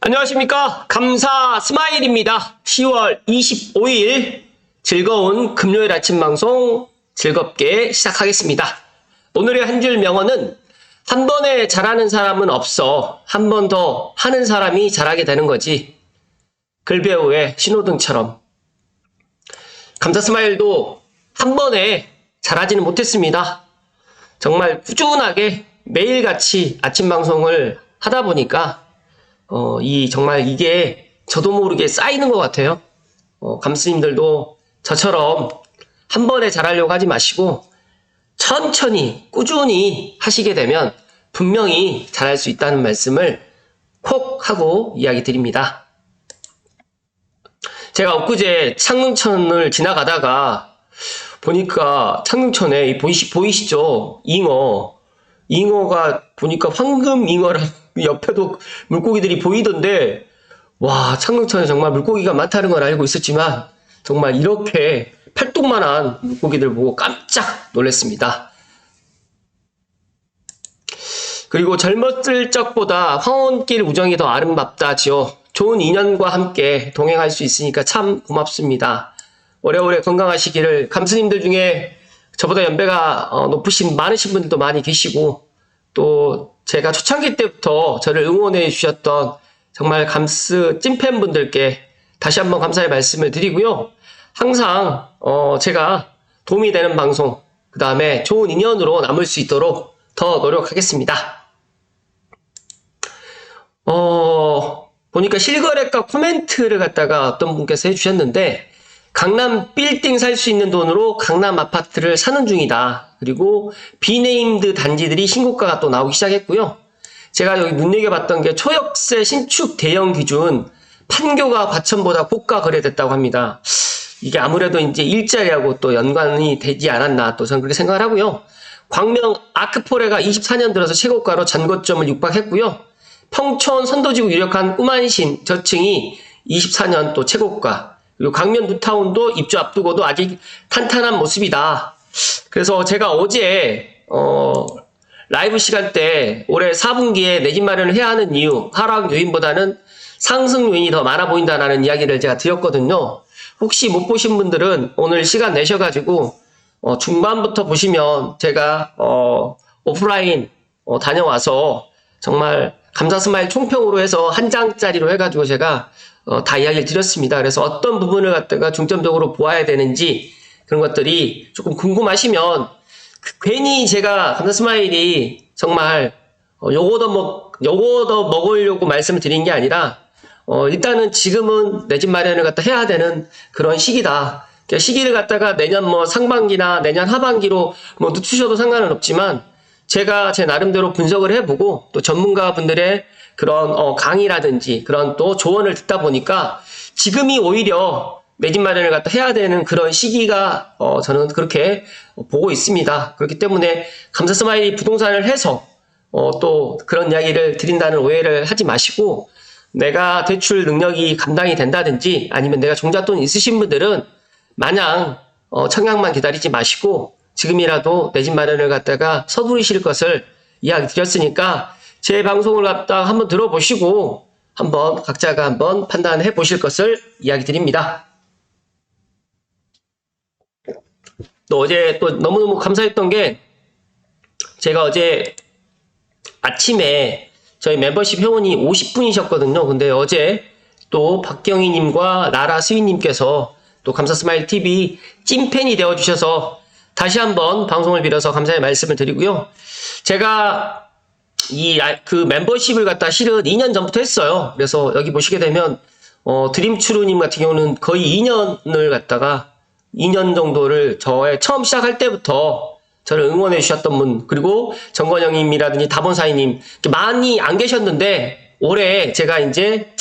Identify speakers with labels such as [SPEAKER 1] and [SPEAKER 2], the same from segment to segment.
[SPEAKER 1] 안녕하십니까. 감사 스마일입니다. 10월 25일 즐거운 금요일 아침 방송 즐겁게 시작하겠습니다. 오늘의 한 줄 명언은 한 번에 잘하는 사람은 없어. 한 번 더 하는 사람이 잘하게 되는 거지. 글배우의 신호등처럼. 감사 스마일도 한 번에 잘하지는 못했습니다. 정말 꾸준하게 매일같이 아침 방송을 하다 보니까 정말 이게 저도 모르게 쌓이는 것 같아요. 감스님들도 저처럼 한 번에 잘하려고 하지 마시고 천천히 꾸준히 하시게 되면 분명히 잘할 수 있다는 말씀을 콕 하고 이야기 드립니다. 제가 엊그제 창릉천을 지나가다가 보니까 창릉천에 보이시죠? 잉어가 보니까 황금 잉어랑 옆에도 물고기들이 보이던데, 와, 창릉천에 정말 물고기가 많다는 걸 알고 있었지만 정말 이렇게 팔뚝만한 물고기들 보고 깜짝 놀랐습니다. 그리고 젊었을 적보다 황혼길 우정이 더 아름답다지요. 좋은 인연과 함께 동행할 수 있으니까 참 고맙습니다. 오래오래 건강하시기를. 감스님들 중에 저보다 연배가 많으신 분들도 많이 계시고, 또 제가 초창기 때부터 저를 응원해 주셨던 정말 감스 찐팬분들께 다시 한번 감사의 말씀을 드리고요. 항상 제가 도움이 되는 방송, 그 다음에 좋은 인연으로 남을 수 있도록 더 노력하겠습니다. 보니까 실거래가 코멘트를 갖다가 어떤 분께서 해주셨는데, 강남 빌딩 살 수 있는 돈으로 강남 아파트를 사는 중이다. 그리고 비네임드 단지들이 신고가가 또 나오기 시작했고요. 제가 여기 눈여겨봤던 게 초역세 신축 대형 기준 판교가 과천보다 고가 거래됐다고 합니다. 이게 아무래도 이제 일자리하고 또 연관이 되지 않았나 또 저는 그렇게 생각을 하고요. 광명 아크포레가 24년 들어서 최고가로 전고점을 육박했고요. 평촌 선도지구 유력한 꾸만신 저층이 24년 또 최고가, 그리고 강면 뉴타운도 입주 앞두고도 아직 탄탄한 모습이다. 그래서 제가 어제 라이브 시간 때 올해 4분기에 내 집 마련을 해야 하는 이유, 하락 요인보다는 상승 요인이 더 많아 보인다라는 이야기를 제가 드렸거든요. 혹시 못 보신 분들은 오늘 시간 내셔가지고 중반부터 보시면 제가 오프라인 다녀와서 정말 감사 스마일 총평으로 해서 한 장짜리로 해가지고 제가 다 이야기를 드렸습니다. 그래서 어떤 부분을 갖다가 중점적으로 보아야 되는지 그런 것들이 조금 궁금하시면, 괜히 제가 감사 스마일이 정말 요거 더 먹으려고 말씀을 드린 게 아니라 일단은 지금은 내 집 마련을 갖다 해야 되는 그런 시기다. 그러니까 시기를 갖다가 내년 상반기나 내년 하반기로 늦추셔도 상관은 없지만, 제가 제 나름대로 분석을 해보고 또 전문가분들의 그런 강의라든지 그런 또 조언을 듣다 보니까 지금이 오히려 내 집 마련을 갖다 해야 되는 그런 시기가 저는 그렇게 보고 있습니다. 그렇기 때문에 감사 스마일이 부동산을 해서 또 그런 이야기를 드린다는 오해를 하지 마시고, 내가 대출 능력이 감당이 된다든지 아니면 내가 종잣돈 있으신 분들은 마냥 청약만 기다리지 마시고 지금이라도 내 집 마련을 갖다가 서두르실 것을 이야기 드렸으니까 제 방송을 갖다가 한번 들어보시고 한번 각자가 한번 판단해 보실 것을 이야기 드립니다. 또 어제 또 너무너무 감사했던 게, 제가 어제 아침에 저희 멤버십 회원이 50분이셨거든요. 근데 어제 또 박경희님과 나라 스위님께서 또 감사 스마일 TV 찐팬이 되어주셔서 다시 한번 방송을 빌어서 감사의 말씀을 드리고요. 제가 그 멤버십을 갖다 실은 2년 전부터 했어요. 그래서 여기 보시게 되면 드림추루님 같은 경우는 거의 2년을 갖다가 2년 정도를 저의 처음 시작할 때부터 저를 응원해 주셨던 분, 그리고 정건영님이라든지 다본사이님 많이 안 계셨는데, 올해 제가 이제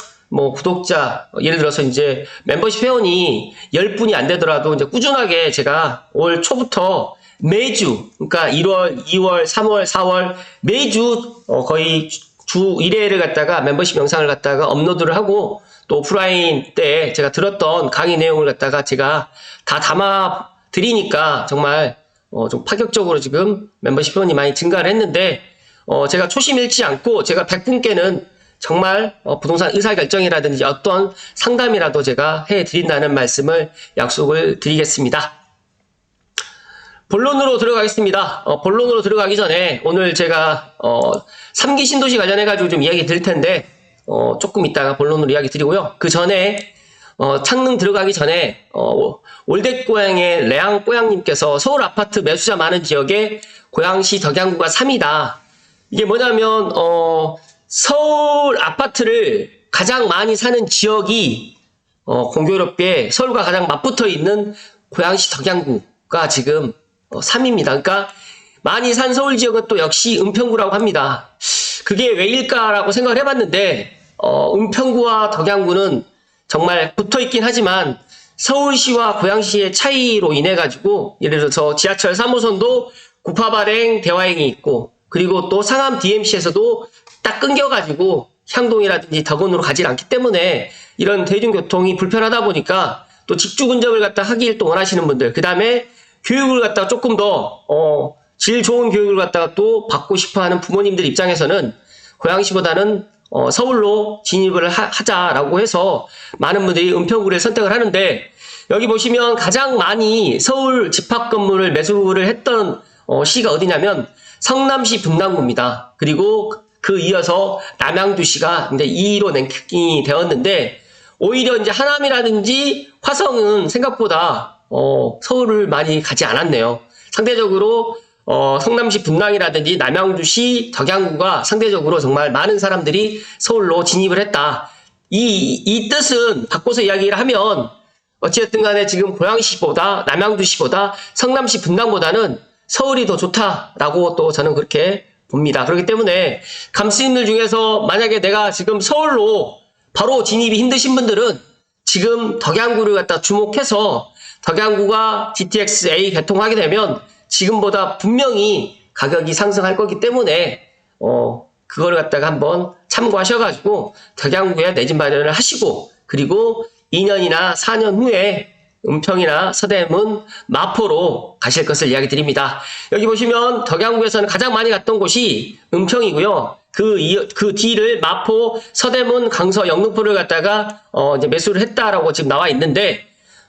[SPEAKER 1] 구독자, 예를 들어서 이제 멤버십 회원이 10분이 안 되더라도 이제 꾸준하게 제가 올 초부터 매주, 그러니까 1월, 2월, 3월, 4월 매주 거의 주 1회를 갖다가 멤버십 영상을 갖다가 업로드를 하고, 또 오프라인 때 제가 들었던 강의 내용을 갖다가 제가 다 담아 드리니까 정말 좀 파격적으로 지금 멤버십 회원이 많이 증가를 했는데, 제가 초심 잃지 않고 제가 100분께는 정말 부동산 의사결정이라든지 어떤 상담이라도 제가 해드린다는 말씀을 약속을 드리겠습니다. 본론으로 들어가겠습니다. 본론으로 들어가기 전에 오늘 제가 3기 신도시 관련해가지고 좀 이야기 드릴 텐데 조금 이따가 본론으로 이야기 드리고요. 그 전에 창릉 들어가기 전에 올댓고양의 레앙꼬양님께서 서울 아파트 매수자 많은 지역에 고양시 덕양구가 3위다. 이게 뭐냐면 서울 아파트를 가장 많이 사는 지역이 공교롭게 서울과 가장 맞붙어 있는 고양시 덕양구가 지금 3위입니다. 그러니까 많이 산 서울 지역은 또 역시 은평구라고 합니다. 그게 왜일까라고 생각을 해봤는데 은평구와 덕양구는 정말 붙어있긴 하지만 서울시와 고양시의 차이로 인해 가지고 예를 들어서 지하철 3호선도 구파발행 대화행이 있고 그리고 또 상암 DMC에서도 딱 끊겨가지고 향동이라든지 덕원으로 가지 않기 때문에 이런 대중교통이 불편하다 보니까 또 직주 근접을 갖다 하길 또 원하시는 분들, 그 다음에 교육을 갖다가 조금 더 질 좋은 교육을 갖다가 또 받고 싶어하는 부모님들 입장에서는 고양시보다는 서울로 진입을 하자라고 해서 많은 분들이 은평구를 선택을 하는데, 여기 보시면 가장 많이 서울 집합 건물을 매수를 했던 시가 어디냐면 성남시 분당구입니다. 그리고 그 이어서 남양주시가 이제 2위로 랭킹이 되었는데, 오히려 이제 하남이라든지 화성은 생각보다 서울을 많이 가지 않았네요. 상대적으로 성남시 분당이라든지 남양주시 덕양구가 상대적으로 정말 많은 사람들이 서울로 진입을 했다. 이 뜻은 바꿔서 이야기를 하면 어찌됐든 간에 지금 고양시보다 남양주시보다 성남시 분당보다는 서울이 더 좋다라고 또 저는 그렇게 봅니다. 그렇기 때문에 감스님들 중에서 만약에 내가 지금 서울로 바로 진입이 힘드신 분들은 지금 덕양구를 갖다 주목해서 덕양구가 GTX-A 개통하게 되면 지금보다 분명히 가격이 상승할 거기 때문에 그거를 갖다가 한번 참고하셔가지고 덕양구에 내 집 마련을 하시고, 그리고 2년이나 4년 후에 은평이나 서대문, 마포로 가실 것을 이야기 드립니다. 여기 보시면 덕양구에서는 가장 많이 갔던 곳이 은평이고요. 그 뒤를 마포, 서대문, 강서, 영등포를 갖다가 이제 매수를 했다라고 지금 나와 있는데,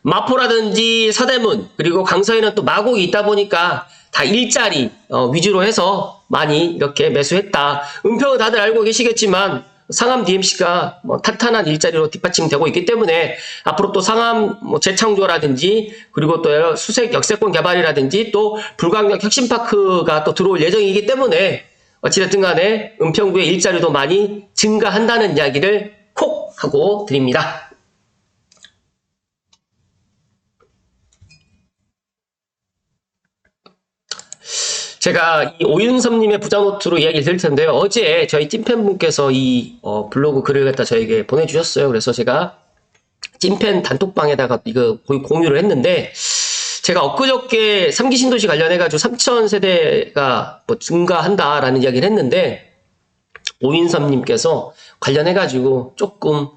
[SPEAKER 1] 마포라든지 서대문 그리고 강서에는 또 마곡이 있다 보니까 다 일자리 위주로 해서 많이 이렇게 매수했다. 은평은 다들 알고 계시겠지만 상암 DMC가 탄탄한 일자리로 뒷받침되고 있기 때문에 앞으로 또 상암 재창조라든지 그리고 또 수색 역세권 개발이라든지 또 불광역 혁신파크가 또 들어올 예정이기 때문에 어찌됐든 간에 은평구의 일자리도 많이 증가한다는 이야기를 콕 하고 드립니다. 제가 이 오윤섭님의 부자노트로 이야기를 드릴 텐데요. 어제 저희 찐팬분께서 이 블로그 글을 갖다 저에게 보내주셨어요. 그래서 제가 찐팬 단톡방에다가 이거 공유를 했는데, 제가 엊그저께 3기 신도시 관련해가지고 3천 세대가 뭐 증가한다라는 이야기를 했는데, 오윤섭님께서 관련해가지고 조금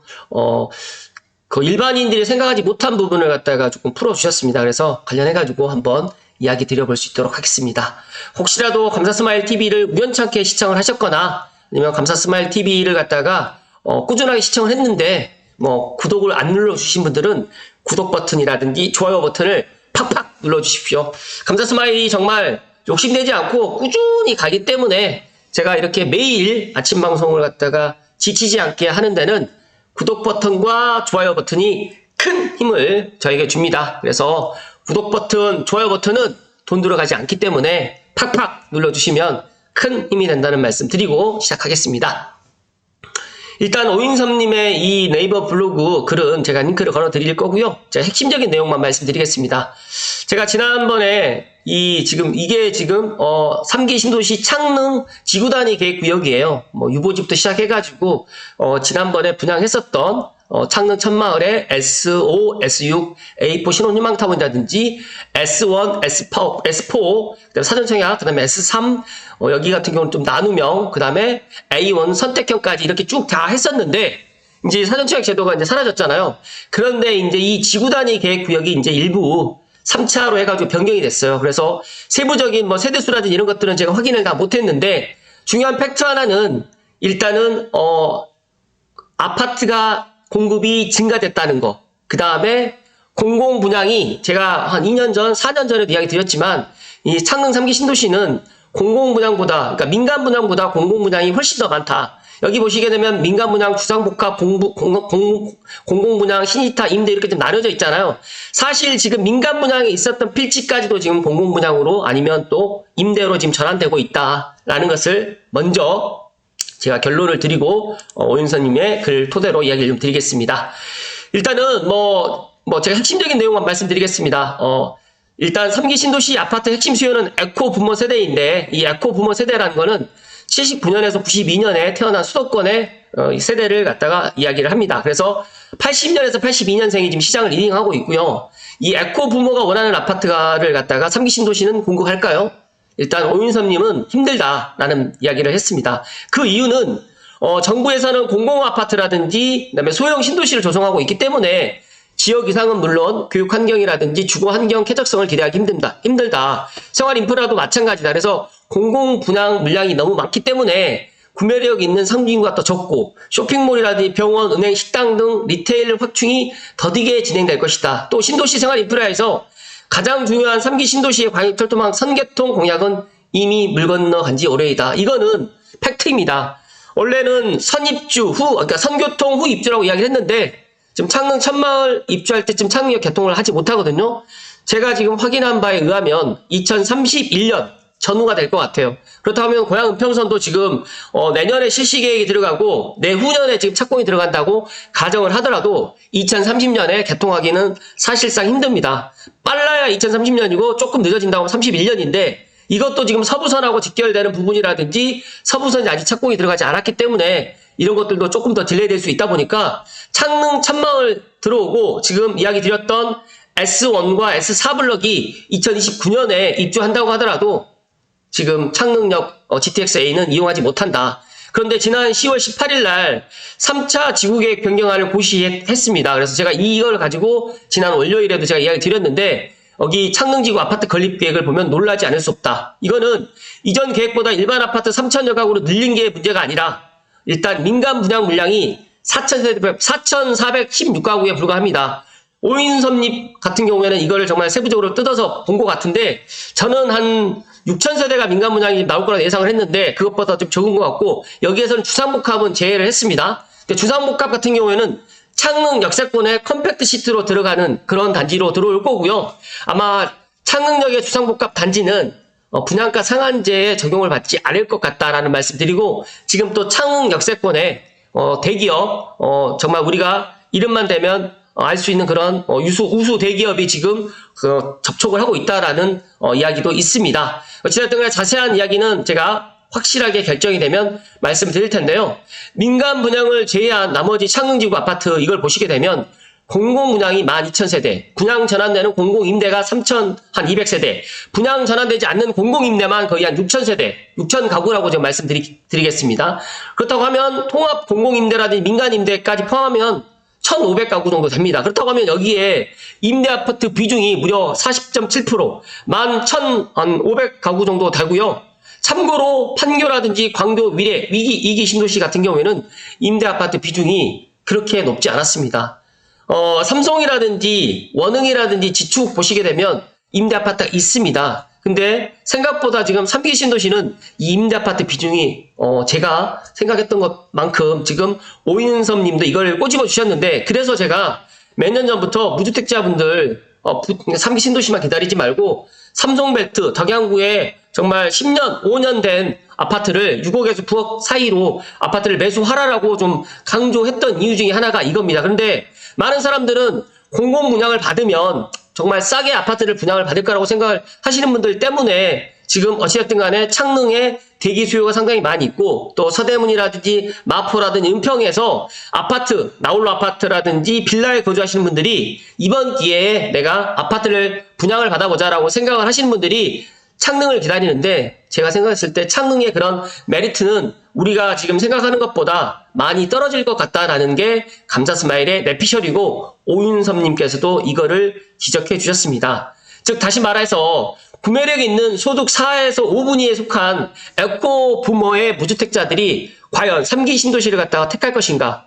[SPEAKER 1] 그 일반인들이 생각하지 못한 부분을 갖다가 조금 풀어주셨습니다. 그래서 관련해가지고 한번 이야기 드려볼 수 있도록 하겠습니다. 혹시라도 감사스마일 TV를 우연찮게 시청을 하셨거나 아니면 감사스마일 TV를 갖다가 꾸준하게 시청을 했는데 뭐 구독을 안 눌러주신 분들은 구독 버튼이라든지 좋아요 버튼을 팍팍 눌러주십시오. 감사스마일이 정말 욕심내지 않고 꾸준히 가기 때문에 제가 이렇게 매일 아침 방송을 갖다가 지치지 않게 하는 데는 구독 버튼과 좋아요 버튼이 큰 힘을 저에게 줍니다. 그래서 구독 버튼, 좋아요 버튼은 돈 들어가지 않기 때문에 팍팍 눌러주시면 큰 힘이 된다는 말씀 드리고 시작하겠습니다. 일단 오윤섭님의 이 네이버 블로그 글은 제가 링크를 걸어 드릴 거고요. 제가 핵심적인 내용만 말씀드리겠습니다. 제가 지난번에 이게 지금 3기 신도시 창릉 지구단위 계획구역이에요. 뭐 유보집부터 시작해가지고 지난번에 분양했었던 창릉 천마을의 S5, S6, A4 신혼희망타운이라든지 S1, S4, 그다음에 사전청약, 그다음에 S3, 여기 같은 경우는 좀 나누명, 그다음에 A1 선택형까지 이렇게 쭉 다 했었는데, 이제 사전청약 제도가 이제 사라졌잖아요. 그런데 이제 이 지구단위 계획구역이 이제 일부 3차로 해가지고 변경이 됐어요. 그래서 세부적인 뭐 세대수라든지 이런 것들은 제가 확인을 다 못했는데, 중요한 팩트 하나는 일단은 아파트가 공급이 증가됐다는 거. 그 다음에 공공 분양이 제가 한 2년 전, 4년 전에도 이야기 드렸지만 이 창릉 3기 신도시는 공공 분양보다, 그러니까 민간 분양보다 공공 분양이 훨씬 더 많다. 여기 보시게 되면 민간 분양, 주상복합, 공공 분양, 신이타, 임대 이렇게 좀 나눠져 있잖아요. 사실 지금 민간 분양에 있었던 필지까지도 지금 공공 분양으로 아니면 또 임대로 지금 전환되고 있다라는 것을 먼저 제가 결론을 드리고 오윤서님의 글 토대로 이야기를 좀 드리겠습니다. 일단은 제가 핵심적인 내용만 말씀드리겠습니다. 일단 3기 신도시 아파트 핵심 수요는 에코 부모 세대인데 이 에코 부모 세대라는 거는 79년에서 92년에 태어난 수도권의 세대를 갖다가 이야기를 합니다. 그래서 80년에서 82년생이 지금 시장을 리딩하고 있고요. 이 에코 부모가 원하는 아파트를 갖다가 3기 신도시는 공급할까요? 일단 오윤섭님은 힘들다라는 이야기를 했습니다. 그 이유는 정부에서는 공공아파트라든지 그다음에 소형 신도시를 조성하고 있기 때문에 지역 이상은 물론 교육 환경이라든지 주거 환경 쾌적성을 기대하기 힘들다. 생활 인프라도 마찬가지다. 그래서 공공 분양 물량이 너무 많기 때문에 구매력 있는 상주인구가 더 적고 쇼핑몰이라든지 병원, 은행, 식당 등 리테일 확충이 더디게 진행될 것이다. 또 신도시 생활 인프라에서 가장 중요한 3기 신도시의 광역철도망 선개통 공약은 이미 물 건너간 지 오래이다. 이거는 팩트입니다. 원래는 선입주 후, 그러니까 선교통 후 입주라고 이야기를 했는데 지금 창릉 천마을 입주할 때쯤 창릉역 개통을 하지 못하거든요. 제가 지금 확인한 바에 의하면 2031년 전후가 될 것 같아요. 그렇다면 고양 은평선도 지금 내년에 실시 계획이 들어가고 내후년에 지금 착공이 들어간다고 가정을 하더라도 2030년에 개통하기는 사실상 힘듭니다. 빨라야 2030년이고 조금 늦어진다고 하면 31년인데 이것도 지금 서부선하고 직결되는 부분이라든지 서부선이 아직 착공이 들어가지 않았기 때문에 이런 것들도 조금 더 딜레이 될 수 있다 보니까 창릉 천마을 들어오고 지금 이야기 드렸던 S1과 S4 블럭이 2029년에 입주한다고 하더라도 지금 창릉역 GTX-A는 이용하지 못한다. 그런데 지난 10월 18일 날 3차 지구계획 변경안을 고시했습니다. 그래서 제가 이걸 가지고 지난 월요일에도 제가 이야기 드렸는데 여기 창릉지구 아파트 건립계획을 보면 놀라지 않을 수 없다. 이거는 이전 계획보다 일반 아파트 3,000여 가구로 늘린 게 문제가 아니라 일단 민간 분양 물량이 4,416가구에 불과합니다. 오인섭님 같은 경우에는 이걸 정말 세부적으로 뜯어서 본 것 같은데 저는 한 6,000세대가 민간 분양이 나올 거라 예상을 했는데 그것보다 좀 적은 것 같고 여기에서는 주상복합은 제외를 했습니다. 주상복합 같은 경우에는 창릉 역세권에 컴팩트 시트로 들어가는 그런 단지로 들어올 거고요. 아마 창릉역의 주상복합 단지는 분양가 상한제에 적용을 받지 않을 것 같다라는 말씀드리고 지금 또 창릉 역세권에 대기업 정말 우리가 이름만 대면 알 수 있는 그런 우수 대기업이 지금 접촉을 하고 있다라는 이야기도 있습니다. 어찌됐든 간에 자세한 이야기는 제가 확실하게 결정이 되면 말씀드릴 텐데요. 민간 분양을 제외한 나머지 창릉지구 아파트 이걸 보시게 되면 공공 분양이 12,000세대, 분양 전환되는 공공 임대가 3,200세대, 분양 전환되지 않는 공공 임대만 거의 한 6,000세대, 6,000 가구라고 제가 말씀드리겠습니다. 그렇다고 하면 통합 공공 임대라든지 민간 임대까지 포함하면 1,500가구 정도 됩니다. 그렇다고 하면 여기에 임대 아파트 비중이 무려 40.7%, 11,500가구 정도 되고요. 참고로 판교라든지 광도, 미래, 위기, 2기 신도시 같은 경우에는 임대 아파트 비중이 그렇게 높지 않았습니다. 삼성이라든지 원흥이라든지 지축 보시게 되면 임대 아파트가 있습니다. 근데 생각보다 지금 3기 신도시는 이 임대 아파트 비중이 제가 생각했던 것만큼 지금 오인섭 님도 이걸 꼬집어 주셨는데 그래서 제가 몇 년 전부터 무주택자분들 3기 신도시만 기다리지 말고 삼성벨트 덕양구에 정말 10년, 5년 된 아파트를 6억에서 9억 사이로 아파트를 매수하라라고 좀 강조했던 이유 중에 하나가 이겁니다. 그런데 많은 사람들은 공공 분양을 받으면 정말 싸게 아파트를 분양을 받을 거라고 생각을 하시는 분들 때문에 지금 어찌됐든 간에 창릉에 대기 수요가 상당히 많이 있고 또 서대문이라든지 마포라든지 은평에서 아파트, 나홀로 아파트라든지 빌라에 거주하시는 분들이 이번 기회에 내가 아파트를 분양을 받아보자라고 생각을 하시는 분들이 창릉을 기다리는데 제가 생각했을 때 창릉의 그런 메리트는 우리가 지금 생각하는 것보다 많이 떨어질 것 같다라는 게 감사스마일의 내피셜이고 오윤섭님께서도 이거를 지적해 주셨습니다. 즉 다시 말해서 구매력 있는 소득 4에서 5분위에 속한 에코 부모의 무주택자들이 과연 3기 신도시를 갖다가 택할 것인가?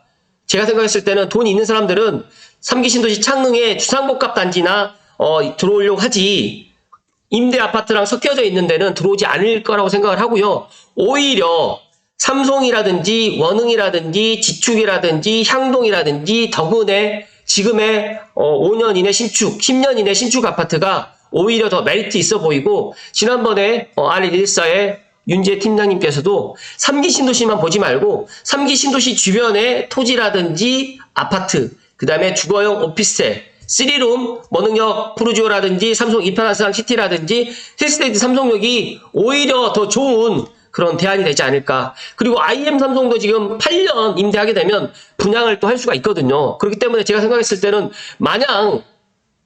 [SPEAKER 1] 제가 생각했을 때는 돈이 있는 사람들은 3기 신도시 창릉에 주상복합 단지나 들어오려고 하지, 임대 아파트랑 섞여져 있는 데는 들어오지 않을 거라고 생각을 하고요. 오히려 삼성이라든지 원흥이라든지 지축이라든지 향동이라든지 덕은의 지금의 5년 이내 신축, 10년 이내 신축 아파트가 오히려 더 메리트 있어 보이고, 지난번에 R114의 윤재 팀장님께서도 3기 신도시만 보지 말고 3기 신도시 주변의 토지라든지 아파트, 그 다음에 주거용 오피스텔, 3룸, 원흥역 프루지오라든지 삼성 이편아스랑 시티라든지 힐스테이트 삼성역이 오히려 더 좋은 그런 대안이 되지 않을까. 그리고 IM 삼성도 지금 8년 임대하게 되면 분양을 또 할 수가 있거든요. 그렇기 때문에 제가 생각했을 때는 마냥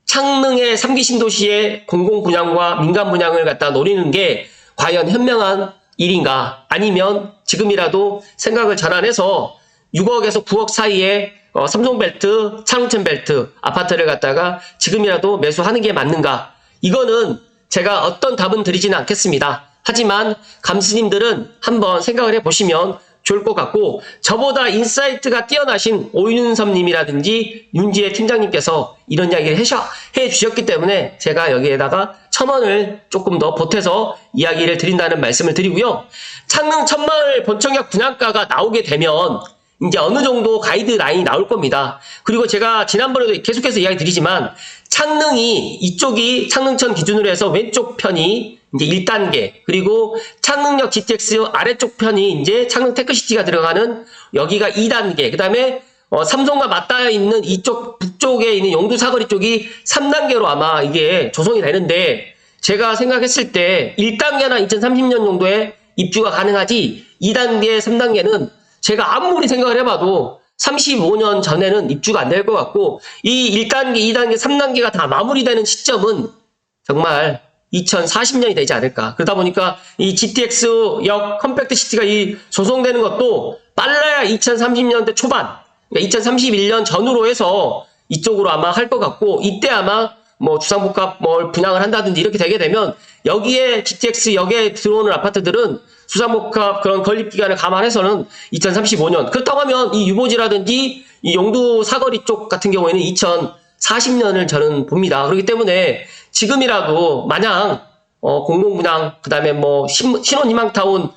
[SPEAKER 1] 창릉의 3기 신도시의 공공 분양과 민간 분양을 갖다 노리는 게 과연 현명한 일인가? 아니면 지금이라도 생각을 전환해서 6억에서 9억 사이에 삼성벨트, 창릉천벨트 아파트를 갖다가 지금이라도 매수하는 게 맞는가? 이거는 제가 어떤 답은 드리지는 않겠습니다. 하지만 감스님들은 한번 생각을 해보시면 좋을 것 같고, 저보다 인사이트가 뛰어나신 오윤섭님이라든지 윤지혜 팀장님께서 이런 이야기를 해주셨기 때문에 제가 여기에다가 1,000원을 조금 더 보태서 이야기를 드린다는 말씀을 드리고요. 창릉 천마을 본청약 분양가가 나오게 되면 이제 어느 정도 가이드라인이 나올 겁니다. 그리고 제가 지난번에도 계속해서 이야기 드리지만, 창릉이 이쪽이 창릉천 기준으로 해서 왼쪽 편이 이제 1단계, 그리고 창릉역 GTX 아래쪽 편이 이제 창릉 테크시티가 들어가는 여기가 2단계, 그 다음에 삼성과 맞닿아 있는 이쪽 북쪽에 있는 용두 사거리 쪽이 3단계로 아마 이게 조성이 되는데, 제가 생각했을 때 1단계나 2030년 정도에 입주가 가능하지, 2단계, 3단계는 제가 아무리 생각을 해봐도 35년 전에는 입주가 안 될 것 같고, 이 1단계, 2단계, 3단계가 다 마무리되는 시점은 정말 2040년이 되지 않을까. 그러다 보니까 이 GTX역 컴팩트 시티가 이 조성되는 것도 빨라야 2030년대 초반, 그러니까 2031년 전후로 해서 이쪽으로 아마 할 것 같고, 이때 아마 뭐 주상복합 뭘 분양을 한다든지 이렇게 되게 되면 여기에 GTX역에 들어오는 아파트들은 주상복합 그런 건립기간을 감안해서는 2035년, 그렇다고 하면 이 유보지라든지 이 용두 사거리 쪽 같은 경우에는 2040년을 저는 봅니다. 그렇기 때문에 지금이라도 마냥 공공분양, 그 다음에 뭐 신혼희망타운,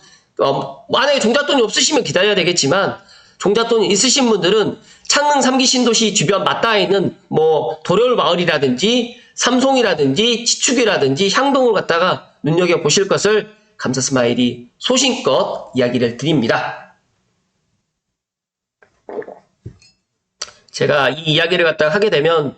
[SPEAKER 1] 만약에 종잣돈이 없으시면 기다려야 되겠지만, 종잣돈이 있으신 분들은 창릉 3기 신도시 주변 맞닿아 있는 뭐 도려울 마을이라든지 삼송이라든지 지축이라든지 향동을 갖다가 눈여겨보실 것을 감사스마일이 소신껏 이야기를 드립니다. 제가 이 이야기를 갖다가 하게 되면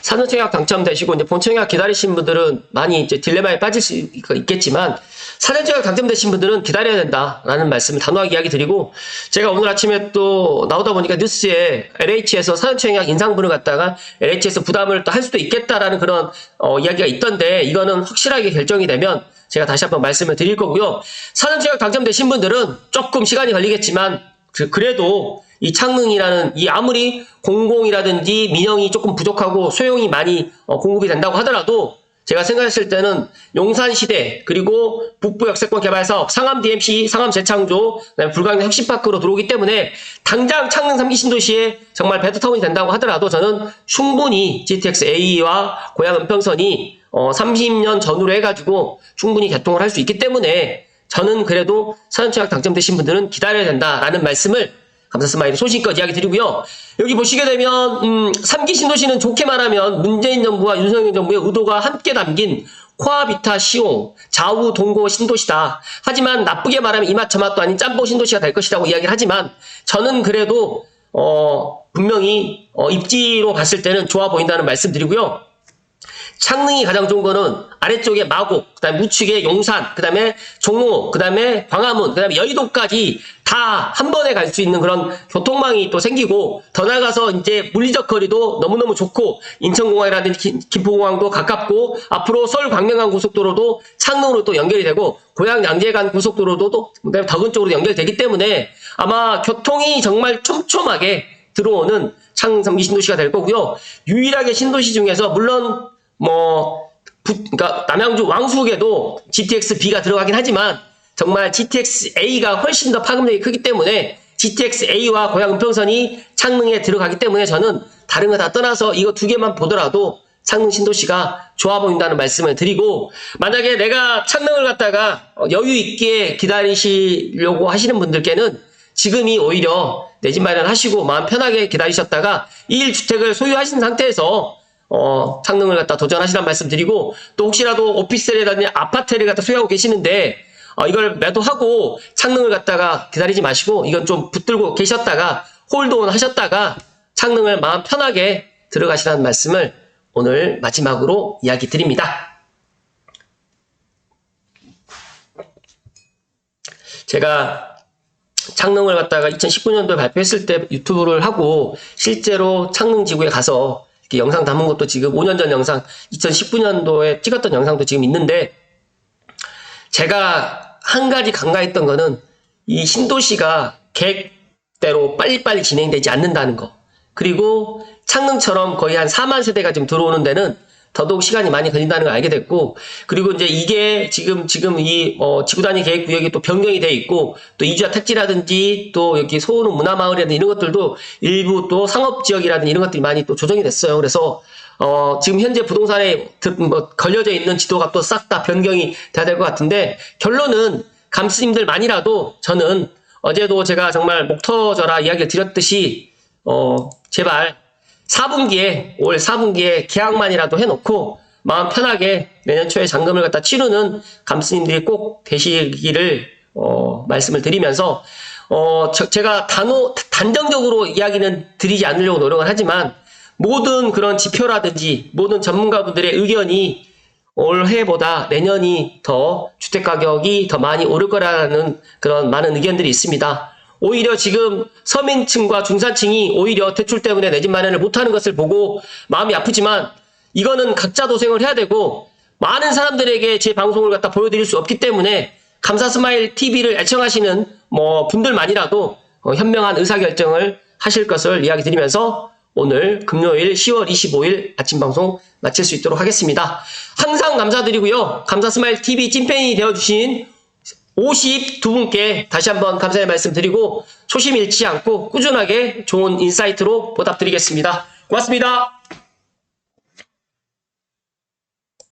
[SPEAKER 1] 사전청약 당첨되시고 이제 본청약 기다리신 분들은 많이 이제 딜레마에 빠질 수 있겠지만, 사전청약 당첨되신 분들은 기다려야 된다라는 말씀을 단호하게 이야기 드리고, 제가 오늘 아침에 또 나오다 보니까 뉴스에 LH에서 사전청약 인상분을 갖다가 LH에서 부담을 또 할 수도 있겠다라는 그런 이야기가 있던데, 이거는 확실하게 결정이 되면 제가 다시 한번 말씀을 드릴 거고요. 사전청약 당첨되신 분들은 조금 시간이 걸리겠지만 그래도 이 창릉이라는 이 아무리 공공이라든지 민영이 조금 부족하고 소형이 많이 공급이 된다고 하더라도, 제가 생각했을 때는 용산시대, 그리고 북부 역세권 개발사업, 상암 DMC, 상암 재창조, 그다음에 불광역 혁신파크로 들어오기 때문에 당장 창릉 3기 신도시에 정말 베드타운이 된다고 하더라도 저는 충분히 GTX A와 고양 은평선이 30년 전후로 해가지고 충분히 개통을 할 수 있기 때문에, 저는 그래도 사전청약 당첨되신 분들은 기다려야 된다라는 말씀을 감사스마일이 소신껏 이야기 드리고요. 여기 보시게 되면 3기 신도시는 좋게 말하면 문재인 정부와 윤석열 정부의 의도가 함께 담긴 코아비타 시용, 좌우 동거 신도시다. 하지만 나쁘게 말하면 이맛 저맛도 아닌 짬뽕 신도시가 될 것이라고 이야기를 하지만, 저는 그래도 분명히 입지로 봤을 때는 좋아 보인다는 말씀 드리고요. 창릉이 가장 좋은 거는 아래쪽에 마곡, 그 다음에 우측에 용산, 그 다음에 종로, 그 다음에 광화문, 그 다음에 여의도까지 다 한 번에 갈 수 있는 그런 교통망이 또 생기고, 더 나아가서 이제 물리적 거리도 너무너무 좋고, 인천공항이라든지 김포공항도 가깝고, 앞으로 서울 광명간 고속도로도 창릉으로 또 연결이 되고, 고양 양재간 고속도로도 또 덕은 쪽으로 연결되기 때문에 아마 교통이 정말 촘촘하게 들어오는 창릉 3기 신도시가 될 거고요. 유일하게 신도시 중에서 물론 그러니까 남양주 왕숙에도 GTX B가 들어가긴 하지만 정말 GTX A가 훨씬 더 파급력이 크기 때문에 GTX-A와 고양 음평선이 창능에 들어가기 때문에 저는 다른 거 다 떠나서 이거 두 개만 보더라도 창능 신도시가 좋아 보인다는 말씀을 드리고, 만약에 내가 창능을 갖다가 여유 있게 기다리시려고 하시는 분들께는 지금이 오히려 내 집 마련하시고 마음 편하게 기다리셨다가 1주택을 소유하신 상태에서 창능을 갖다 도전하시라는 말씀 드리고, 또 혹시라도 오피스텔이라든지 아파트를 갖다 소유하고 계시는데 이걸 매도하고 창능을 갖다가 기다리지 마시고 이건 좀 붙들고 계셨다가 홀드온 하셨다가 창능을 마음 편하게 들어가시라는 말씀을 오늘 마지막으로 이야기 드립니다. 제가 창능을 갖다가 2019년도에 발표했을 때 유튜브를 하고 실제로 창능 지구에 가서 이렇게 영상 담은 것도 지금 5년 전 영상, 2019년도에 찍었던 영상도 지금 있는데, 제가 한 가지 간과했던 거는 이 신도시가 계획대로 빨리빨리 진행되지 않는다는 거. 그리고 창능처럼 거의 한 4만 세대가 지금 들어오는 데는 더더욱 시간이 많이 걸린다는 걸 알게 됐고, 그리고 이제 이게 지금 이 지구단위 계획 구역이 또 변경이 돼 있고, 또 이주와 택지라든지 또 여기 소호릉 문화마을이라든지 이런 것들도 일부 또 상업지역이라든지 이런 것들이 많이 또 조정이 됐어요. 그래서 지금 현재 부동산에 걸려져 있는 지도가 또 싹 다 변경이 돼야 될 것 같은데, 결론은 감스님들만이라도 저는 어제도 제가 정말 목 터져라 이야기를 드렸듯이 제발 4분기에 올 4분기에 계약만이라도 해놓고 마음 편하게 내년 초에 잔금을 갖다 치르는 감스님들이 꼭 되시기를 말씀을 드리면서 제가 단정적으로 이야기는 드리지 않으려고 노력을 하지만, 모든 그런 지표라든지 모든 전문가분들의 의견이 올해보다 내년이 더 주택가격이 더 많이 오를 거라는 그런 많은 의견들이 있습니다. 오히려 지금 서민층과 중산층이 오히려 대출 때문에 내 집 마련을 못하는 것을 보고 마음이 아프지만, 이거는 각자 도생을 해야 되고 많은 사람들에게 제 방송을 갖다 보여드릴 수 없기 때문에 감사스마일 TV를 애청하시는 분들만이라도 현명한 의사결정을 하실 것을 이야기 드리면서 오늘 금요일 10월 25일 아침 방송 마칠 수 있도록 하겠습니다. 항상 감사드리고요. 감사스마일 TV 찐팬이 되어주신 52분께 다시 한번 감사의 말씀 드리고, 초심 잃지 않고 꾸준하게 좋은 인사이트로 보답드리겠습니다. 고맙습니다.